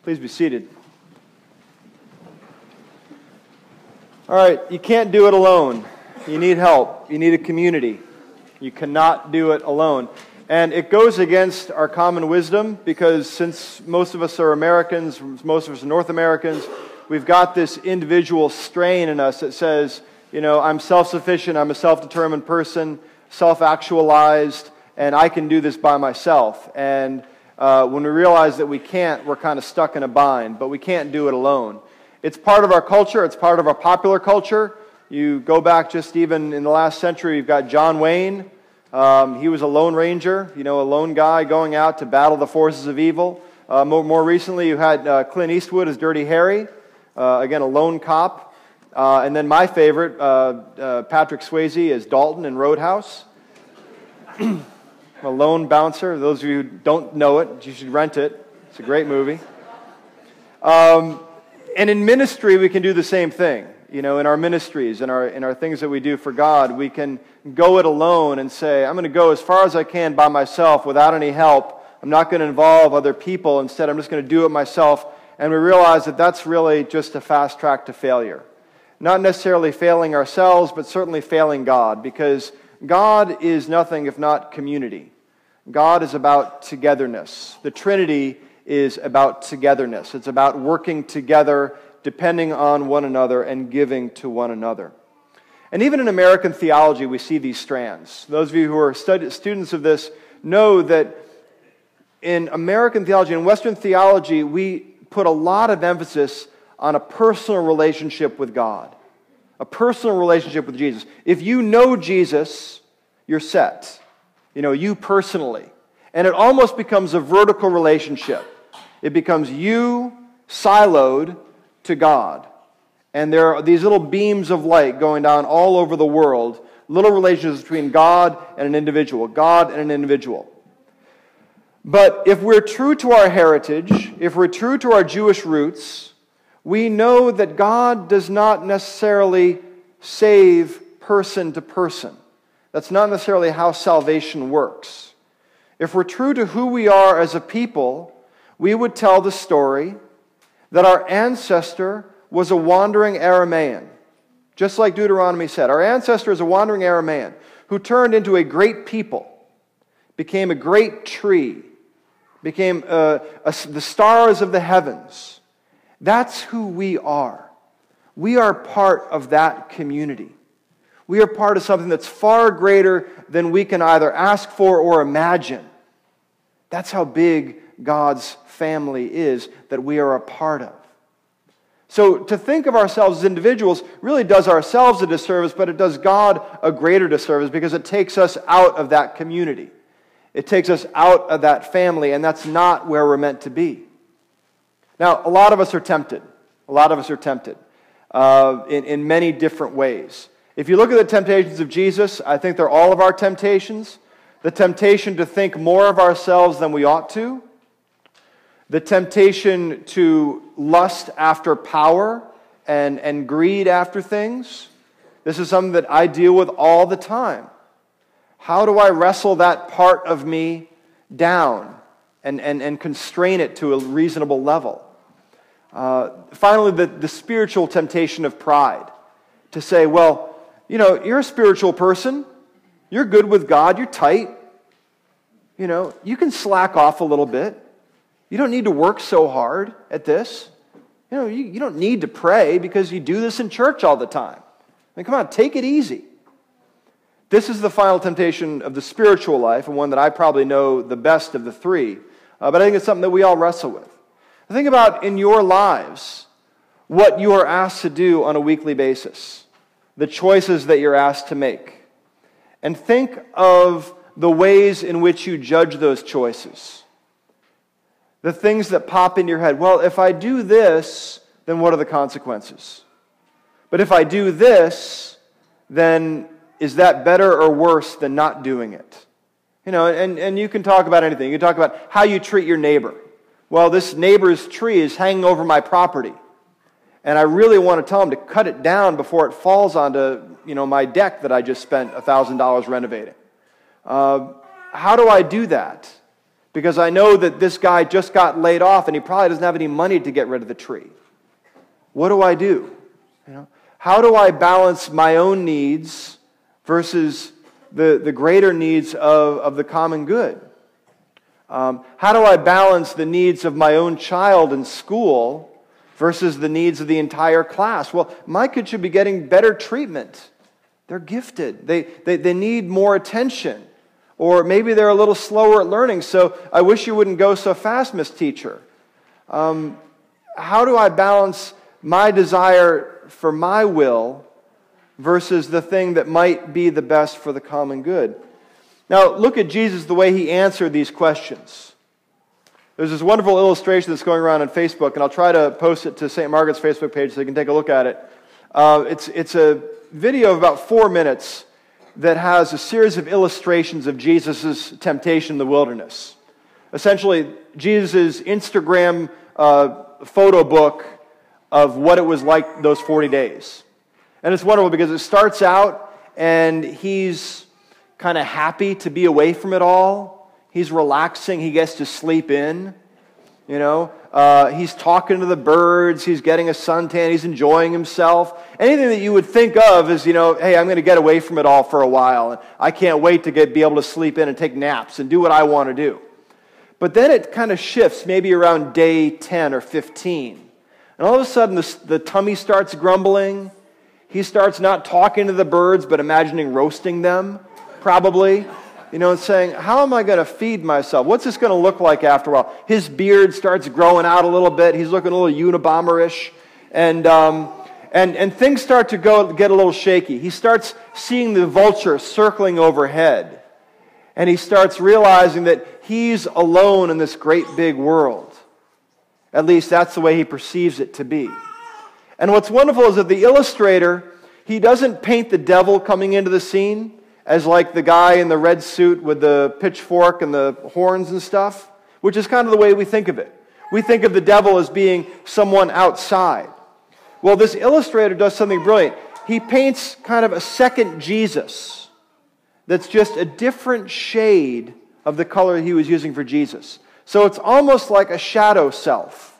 Please be seated. All right, you can't do it alone. You need help. You need a community. You cannot do it alone. And it goes against our common wisdom because since most of us are Americans, most of us are North Americans, we've got this individual strain in us that says, I'm self-sufficient, I'm a self-determined person, self-actualized, and I can do this by myself. And when we realize that we can't, we're kind of stuck in a bind, but we can't do it alone. It's part of our culture. It's part of our popular culture. You go back just even in the last century, you've got John Wayne. He was a lone ranger, a lone guy going out to battle the forces of evil. More recently, you had Clint Eastwood as Dirty Harry, again, a lone cop. And then my favorite, Patrick Swayze as Dalton in Roadhouse. A lone bouncer. Those of you who don't know it, you should rent it. It's a great movie. And in ministry, we can do the same thing. In our ministries, in our things that we do for God, we can go it alone and say, I'm going to go as far as I can by myself without any help. I'm not going to involve other people. Instead, I'm just going to do it myself. And we realize that that's really just a fast track to failure. Not necessarily failing ourselves, but certainly failing God, because God is nothing if not community. God is about togetherness. The Trinity is about togetherness. It's about working together, depending on one another and giving to one another. And even in American theology, we see these strands. Those of you who are students of this know that in American theology, in Western theology, we put a lot of emphasis on a personal relationship with God, a personal relationship with Jesus. If you know Jesus, you're set. You personally. And it almost becomes a vertical relationship. It becomes you siloed to God. And there are these little beams of light going down all over the world, little relationships between God and an individual, God and an individual. But if we're true to our heritage, if we're true to our Jewish roots, we know that God does not necessarily save person to person. That's not necessarily how salvation works. If we're true to who we are as a people, we would tell the story that our ancestor was a wandering Aramaean. Just like Deuteronomy said, our ancestor is a wandering Aramaean who turned into a great people, became a great tree, became the stars of the heavens. That's who we are. We are part of that community. We are part of something that's far greater than we can either ask for or imagine. That's how big God's family is that we are a part of. So to think of ourselves as individuals really does ourselves a disservice, but it does God a greater disservice because it takes us out of that community. It takes us out of that family, and that's not where we're meant to be. Now, a lot of us are tempted. A lot of us are tempted in many different ways. If you look at the temptations of Jesus, I think they're all of our temptations. The temptation to think more of ourselves than we ought to. The temptation to lust after power and greed after things. This is something that I deal with all the time. How do I wrestle that part of me down and constrain it to a reasonable level? Finally, the spiritual temptation of pride. To say, well, you're a spiritual person. You're good with God. You're tight. You can slack off a little bit. You don't need to work so hard at this. You don't need to pray because you do this in church all the time. Come on, take it easy. This is the final temptation of the spiritual life, and one that I probably know the best of the three. But I think it's something that we all wrestle with. Think about in your lives what you are asked to do on a weekly basis, the choices that you're asked to make. And think of the ways in which you judge those choices. The things that pop in your head. Well, if I do this, then what are the consequences? But if I do this, then is that better or worse than not doing it? And you can talk about anything. You can talk about how you treat your neighbor. Well, this neighbor's tree is hanging over my property, and I really want to tell him to cut it down before it falls onto my deck that I just spent $1,000 renovating. How do I do that? because I know that this guy just got laid off and he probably doesn't have any money to get rid of the tree. What do I do? How do I balance my own needs versus the greater needs of the common good? How do I balance the needs of my own child in school versus the needs of the entire class? Well, my kids should be getting better treatment. They're gifted. They need more attention. Or maybe they're a little slower at learning, so I wish you wouldn't go so fast, Miss Teacher. How do I balance my desire for my will versus the thing that might be the best for the common good? Now, look at Jesus, the way he answered these questions. There's this wonderful illustration that's going around on Facebook, and I'll try to post it to St. Margaret's Facebook page so you can take a look at it. It's a video of about 4 minutes that has a series of illustrations of Jesus' temptation in the wilderness. Essentially, Jesus' Instagram photo book of what it was like those 40 days. And it's wonderful because it starts out and he's kind of happy to be away from it all. He's relaxing. He gets to sleep in. He's talking to the birds. He's getting a suntan. He's enjoying himself. Anything that you would think of as, hey, I'm going to get away from it all for a while. And I can't wait to be able to sleep in and take naps and do what I want to do. But then it kind of shifts maybe around day 10 or 15. And all of a sudden the tummy starts grumbling. He starts not talking to the birds but imagining roasting them, probably. And saying, how am I going to feed myself? What's this going to look like after a while? His beard starts growing out a little bit. He's looking a little Unabomber-ish. And things start to get a little shaky. He starts seeing the vulture circling overhead. And he starts realizing that he's alone in this great big world. At least that's the way he perceives it to be. And what's wonderful is that the illustrator, he doesn't paint the devil coming into the scene as like the guy in the red suit with the pitchfork and the horns and stuff, which is kind of the way we think of it. We think of the devil as being someone outside. Well, this illustrator does something brilliant. He paints kind of a second Jesus that's just a different shade of the color he was using for Jesus. So it's almost like a shadow self.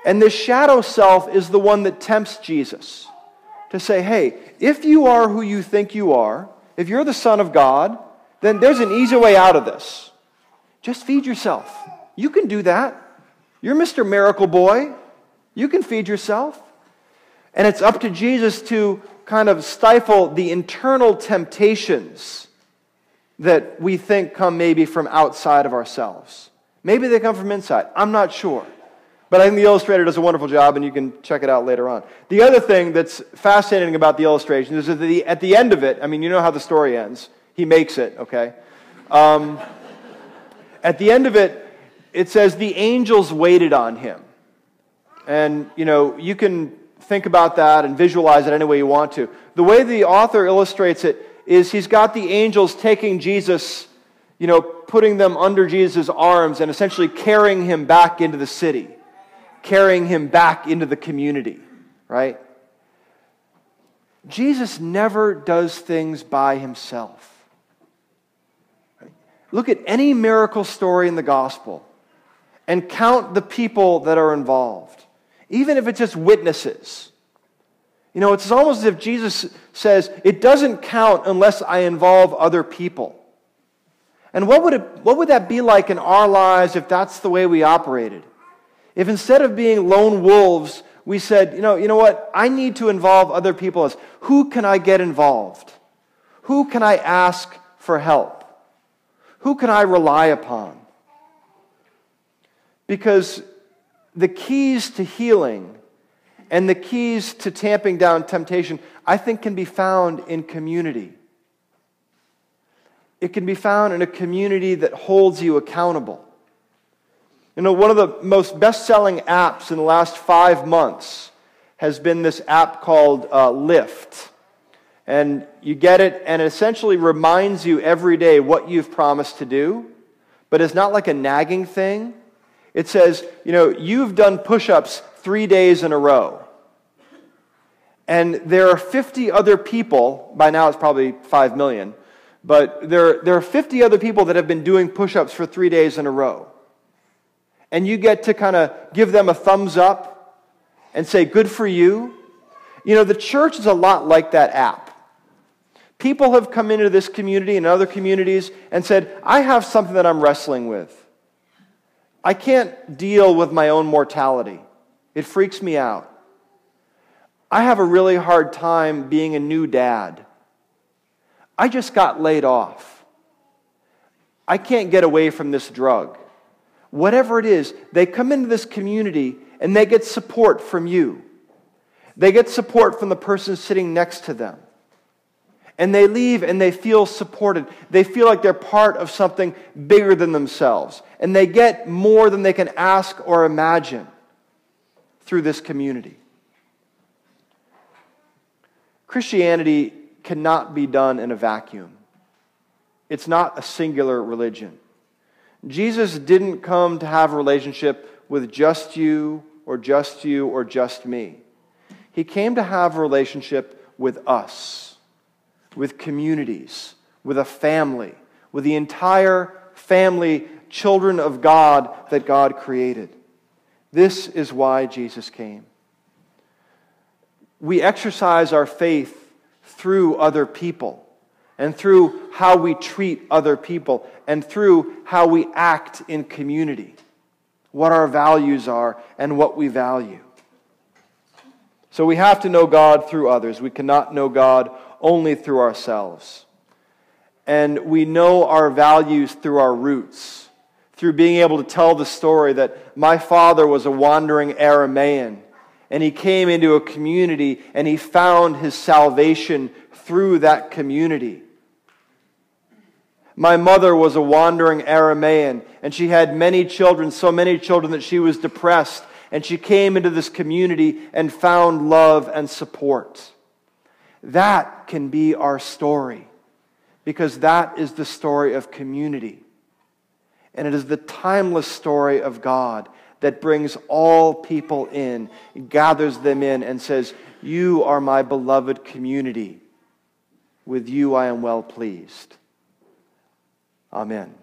And this shadow self is the one that tempts Jesus to say, hey, if you are who you think you are, if you're the Son of God, then there's an easy way out of this. Just feed yourself. You can do that. You're Mr. Miracle Boy. You can feed yourself. And it's up to Jesus to kind of stifle the internal temptations that we think come maybe from outside of ourselves. Maybe they come from inside. I'm not sure. But I think the illustrator does a wonderful job, and you can check it out later on. The other thing that's fascinating about the illustration is that at the end of it, you know how the story ends. He makes it, okay? At the end of it, it says the angels waited on him. And, you can think about that and visualize it any way you want to. The way the author illustrates it is he's got the angels taking Jesus, putting them under Jesus' arms and essentially carrying him back into the city. Carrying him back into the community, right? Jesus never does things by himself. Look at any miracle story in the gospel and count the people that are involved, even if it's just witnesses. It's almost as if Jesus says, it doesn't count unless I involve other people. And what would that be like in our lives if that's the way we operated? If instead of being lone wolves, we said, you know what, I need to involve other people. Who can I get involved? Who can I ask for help? Who can I rely upon? Because the keys to healing and the keys to tamping down temptation, I think, can be found in community. It can be found in a community that holds you accountable. One of the most best-selling apps in the last 5 months has been this app called Lyft. And you get it, and it essentially reminds you every day what you've promised to do, but it's not like a nagging thing. It says, you've done push-ups 3 days in a row. And there are 50 other people, by now it's probably 5 million, but there are 50 other people that have been doing push-ups for 3 days in a row. And you get to kind of give them a thumbs up and say, good for you. You know, the church is a lot like that app. People have come into this community and other communities and said, I have something that I'm wrestling with. I can't deal with my own mortality. It freaks me out. I have a really hard time being a new dad. I just got laid off. I can't get away from this drug. Whatever it is, they come into this community and they get support from you. They get support from the person sitting next to them. And they leave and they feel supported. They feel like they're part of something bigger than themselves. And they get more than they can ask or imagine through this community. Christianity cannot be done in a vacuum. It's not a singular religion. Jesus didn't come to have a relationship with just you or just you or just me. He came to have a relationship with us, with communities, with a family, with the entire family, children of God that God created. This is why Jesus came. We exercise our faith through other people, and through how we treat other people, and through how we act in community, what our values are and what we value. So we have to know God through others. We cannot know God only through ourselves. And we know our values through our roots, through being able to tell the story that my father was a wandering Aramaean, and he came into a community and he found his salvation through that community. My mother was a wandering Aramaean, and she had many children, so many children that she was depressed, and she came into this community and found love and support. That can be our story, because that is the story of community. And it is the timeless story of God that brings all people in, gathers them in, and says, you are my beloved community. With you I am well pleased. Amen.